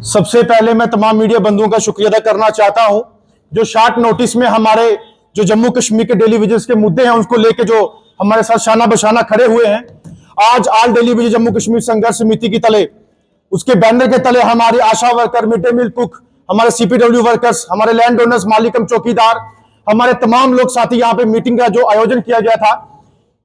सबसे पहले मैं तमाम मीडिया बंधुओं का शुक्रिया अदा करना चाहता हूं जो शॉर्ट नोटिस में हमारे जो जम्मू कश्मीर के डेली विजिट्स के मुद्दे हैं उसको लेके जो हमारे साथ शाना बशाना खड़े हुए हैं। आज all daily visit Jammu Kashmir संघर्ष समिति की तले, उसके बैनर के तले हमारे Asha worker, mid day meal cook, हमारे सीपीडब्ल्यू वर्कर्स, हमारे लैंड ओनर्स, मालिकम चौकीदार, हमारे तमाम लोग साथी यहाँ पे मीटिंग का जो आयोजन किया गया था।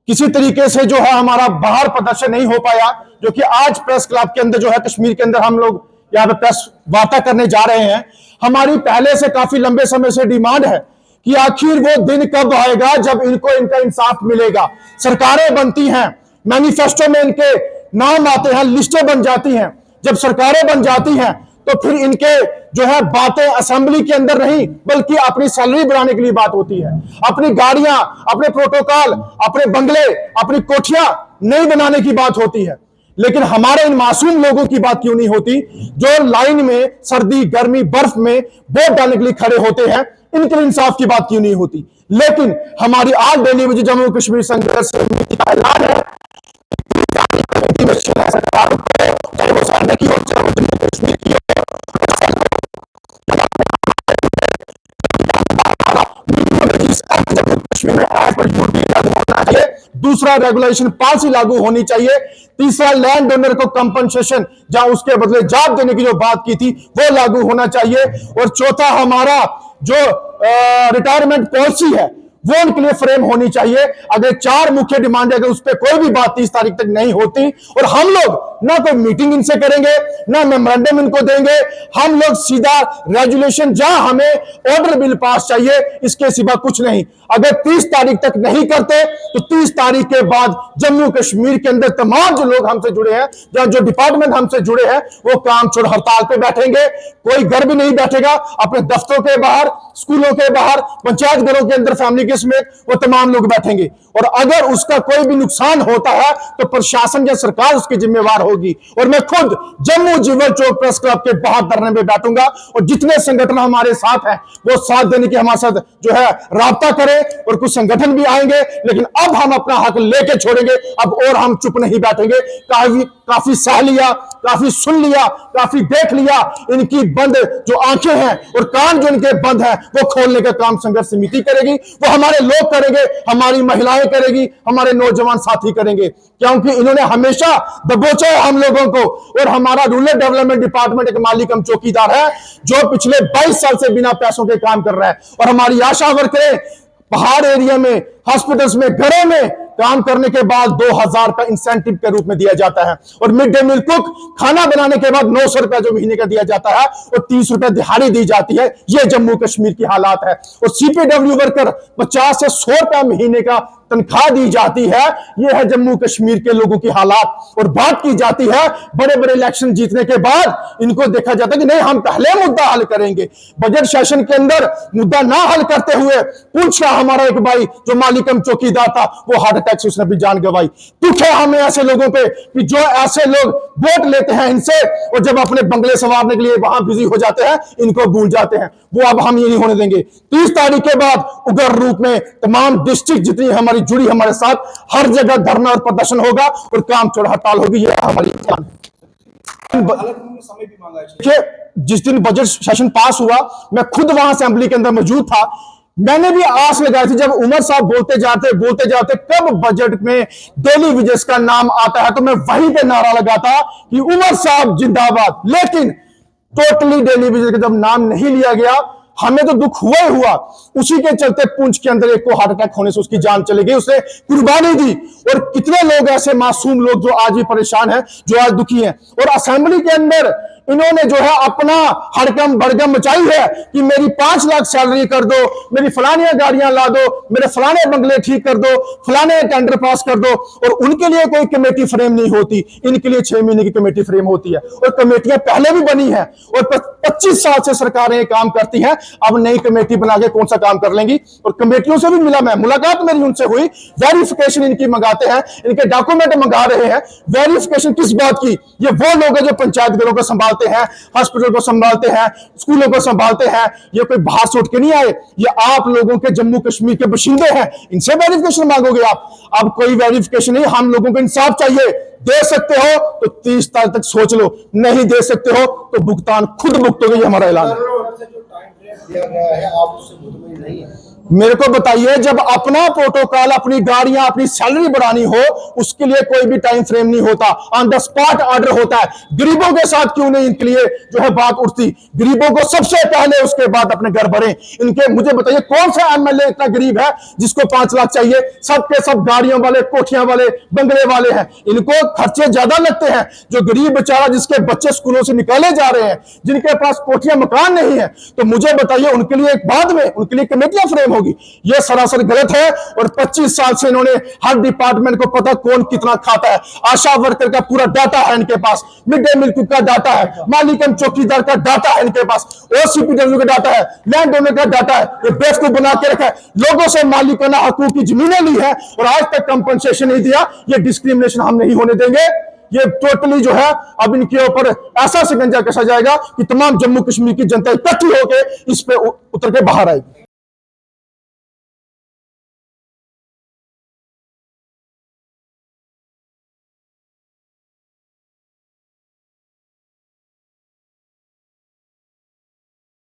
किसी तरीके से जो है हमारा बाहर प्रदर्शन नहीं हो पाया, जो कि आज प्रेस क्लब के अंदर जो है कश्मीर के अंदर हम लोग यहाँ पे प्रेस वार्ता करने जा रहे हैं। हमारी पहले से काफी लंबे समय से डिमांड है कि आखिर वो दिन कब आएगा जब इनको इनका इंसाफ मिलेगा। सरकारें बनती हैं, मैनिफेस्टो में इनके नाम आते हैं, लिस्टें बन जाती हैं। जब सरकारें बन जाती हैं तो फिर इनके जो है बातें असेंबली के अंदर नहीं बल्कि अपनी सैलरी बढ़ाने के लिए बात होती है। अपनी गाड़ियां, अपने प्रोटोकॉल, अपने बंगले, अपनी कोठियां नहीं बनाने की बात होती है। लेकिन हमारे इन मासूम लोगों की बात क्यों नहीं होती जो लाइन में सर्दी, गर्मी, बर्फ में वोट डालने के लिए खड़े होते हैं? इनके इंसाफ की बात क्यों नहीं होती? लेकिन हमारी आज डेली विजिट जम्मू कश्मीर संघर्ष समिति का ऐलान है सरकार की ओर जम्मू कश्मीर की दूसरा रेगुलेशन पॉलिसी लागू होनी चाहिए। तीसरा लैंड ओनर को कंपनसेशन जहां उसके बदले जाप देने की जो बात की थी वो लागू होना चाहिए। और चौथा हमारा जो रिटायरमेंट पॉलिसी है वो उनके लिए फ्रेम होनी चाहिए। अगर चार मुख्य डिमांड अगर उस पर कोई भी बात 30 तारीख तक नहीं होती और हम लोग ना कोई मीटिंग इनसे करेंगे ना मेमोरेंडम इनको देंगे, हम लोग सीधा रेजुलेशन जहां हमें ऑर्डर बिल पास चाहिए, इसके सिवा कुछ नहीं। अगर 30 तारीख तक नहीं करते तो 30 तारीख के बाद जम्मू कश्मीर के अंदर तमाम जो लोग हमसे जुड़े हैं, जो डिपार्टमेंट हमसे जुड़े हैं, वो काम छोड़ हड़ताल पे बैठेंगे। कोई घर भी नहीं बैठेगा, अपने दफ्तरों के बाहर, स्कूलों के बाहर, पंचायत घरों के अंदर फैमिली के समेत वो तमाम लोग बैठेंगे। और अगर उसका कोई भी नुकसान होता है तो प्रशासन या सरकार उसकी जिम्मेवार होगी। और मैं खुद जम्मू जीवन चौक प्रेस क्लब के बाहर धरने में बैठूंगा और जितने संगठन हमारे साथ हैं वो साथ देने की हमारे साथ जो है राब्ता करें। और कुछ संगठन भी आएंगे, लेकिन अब हम अपना हक लेके छोड़ेंगे अब, और हम चुप नहीं बैठेंगे। काफी सह लिया, काफी सुन लिया, काफी देख लिया। इनकी बंद जो आंखें हैं और कान जो इनके बंद हैं वो खोलने का काम संघर्ष समिति करेगी, वो हमारे लोग करेंगे, हमारी महिलाएं करेगी, हमारे नौजवान साथी करेंगे। क्योंकि इन्होंने हमेशा दबोचा है हम लोगों को। और हमारा रूरल डेवलपमेंट डिपार्टमेंट एक मालिकम चौकीदार है जो पिछले 22 साल से बिना पैसों के काम कर रहा है। और हमारी आशा वर्करें पहाड़ एरिया में, हॉस्पिटल्स में, घरों में काम करने के बाद 2000 का इंसेंटिव के रूप में दिया जाता है। और मिड डे मील कुक खाना बनाने के बाद 900 रुपया जो महीने का दिया जाता है और 30 रुपया दिहाड़ी दी जाती है। ये जम्मू कश्मीर की हालात है। और सीपीडब्ल्यू वर्कर 50 से 100 रुपया महीने का तनख्वाह दी जाती है। ये है जम्मू कश्मीर के लोगों की हालात। और बात की जाती है बड़े बड़े इलेक्शन जीतने के बाद इनको देखा जाता है कि नहीं, हम पहले मुद्दा हल करेंगे। बजट सेशन के अंदर मुद्दा ना हल करते हुए पूछ रहा हमारा एक भाई जो मालिकम चौकीदार था, वो हार्ट अटैक से उसने भी जान गंवाई। दुख है हमें ऐसे लोगों पे कि जो ऐसे लोग वोट लेते हैं इनसे और जब अपने बंगले संवारने के लिए वहां बिजी हो जाते हैं इनको भूल जाते हैं। वो अब हम ये नहीं होने देंगे। 30 तारीख के बाद उग्र रूप में तमाम डिस्ट्रिक्ट जितनी हमारी जुड़ी हमारे साथ, हर जगह धरना और प्रदर्शन होगा और काम छोड़ हड़ताल होगी। ये हमारी जिस दिन बजट सेशन पास हुआ मैं खुद वहां असेंबली के अंदर मौजूद था। मैंने भी आस लगाई थी जब उमर साहब बोलते जाते कब बजट में डेली विजिट्स का नाम आता है तो मैं वहीं पे नारा लगाता कि उमर साहब जिंदाबाद। लेकिन टोटली डेली विजिट का जब नाम नहीं लिया गया हमें तो दुख हुआ ही हुआ। उसी के चलते पुंछ के अंदर एक को हार्ट अटैक होने से उसकी जान चली गई, उसने कुर्बानी दी। और कितने लोग ऐसे मासूम लोग जो आज भी परेशान हैं, जो आज दुखी हैं। और असेंबली के अंदर इन्होंने जो है अपना हड़कम भड़कम मचाई है कि मेरी 5 लाख सैलरी कर दो, मेरी फलानियां गाड़ियां ला दो, मेरे फलाने बंगले ठीक कर दो, फलाने टेंडर पास कर दो। और उनके लिए कोई कमेटी फ्रेम नहीं होती, इनके लिए 6 महीने की कमेटी फ्रेम होती है। और कमेटियां पहले भी बनी है और 25 साल से सरकारें काम करती हैं। अब नई कमेटी बना के कौन सा काम कर लेंगी? और कमेटियों से भी मिला, मैं मुलाकात मेरी उनसे हुई, वेरिफिकेशन इनकी मंगाते हैं, इनके डॉक्यूमेंट मंगा रहे हैं। वेरिफिकेशन किस बात की? ये वो लोग हैं जो पंचायत घरों को संभालते हैं, हॉस्पिटल को संभालते हैं, स्कूलों को संभालते हैं। ये कोई बाहर से उठ के नहीं आए, ये आप लोगों के जम्मू कश्मीर के बशिंदे हैं। इनसे वेरिफिकेशन मांगोगे आप? अब कोई वेरिफिकेशन नहीं, हम लोगों को इंसाफ चाहिए। दे सकते हो तो 30 तारीख तक सोच लो, नहीं दे सकते हो तो भुगतान खुद भुगतोगे, ये हमारा ऐलान है। दिया गया है, आप उससे मुतमईन नहीं है? मेरे को बताइए, जब अपना प्रोटोकॉल, अपनी गाड़ियां, अपनी सैलरी बढ़ानी हो, उसके लिए कोई भी टाइम फ्रेम नहीं होता, ऑन द स्पॉट ऑर्डर होता है। गरीबों के साथ क्यों नहीं इनके लिए जो है बात उठती? गरीबों को सबसे पहले, उसके बाद अपने घर भरें इनके। मुझे बताइए कौन सा एमएलए इतना गरीब है जिसको 5 लाख चाहिए? सबके सब गाड़ियों वाले, कोठियां वाले, बंगले वाले हैं, इनको खर्चे ज्यादा लगते हैं। जो गरीब बेचारा, जिसके बच्चे स्कूलों से निकाले जा रहे हैं, जिनके पास कोठियां मकान नहीं है, तो मुझे बताइए उनके लिए बाद में उनके लिए कमेटियां फ्रेम होगी? यह सरासर गलत है। और 25 साल से इन्होंने हर डिपार्टमेंट को पता कौन कितना खाता है, आशा वर्कर का पूरा डाटा है इनके पास, मिड डे मील का डाटा है, मालिक एवं चौकीदार का डाटा है इनके पास, ओसीपीडब्ल्यू का डाटा है, लैंड ओनर का डाटा है। ये बेवकूफ बना के रखा है, लोगों से मालिकाना हकूक की जमीनें ली है और आज तक कंपनसेशन नहीं दिया। ये डिस्क्रिमिनेशन हम नहीं होने देंगे। ये टोटली जो है अब इनके ऊपर ऐसा शिकंजा कसा जाएगा कि तमाम जम्मू कश्मीर की जनता इकट्ठी होकर इस पे उतर के बाहर आएगी।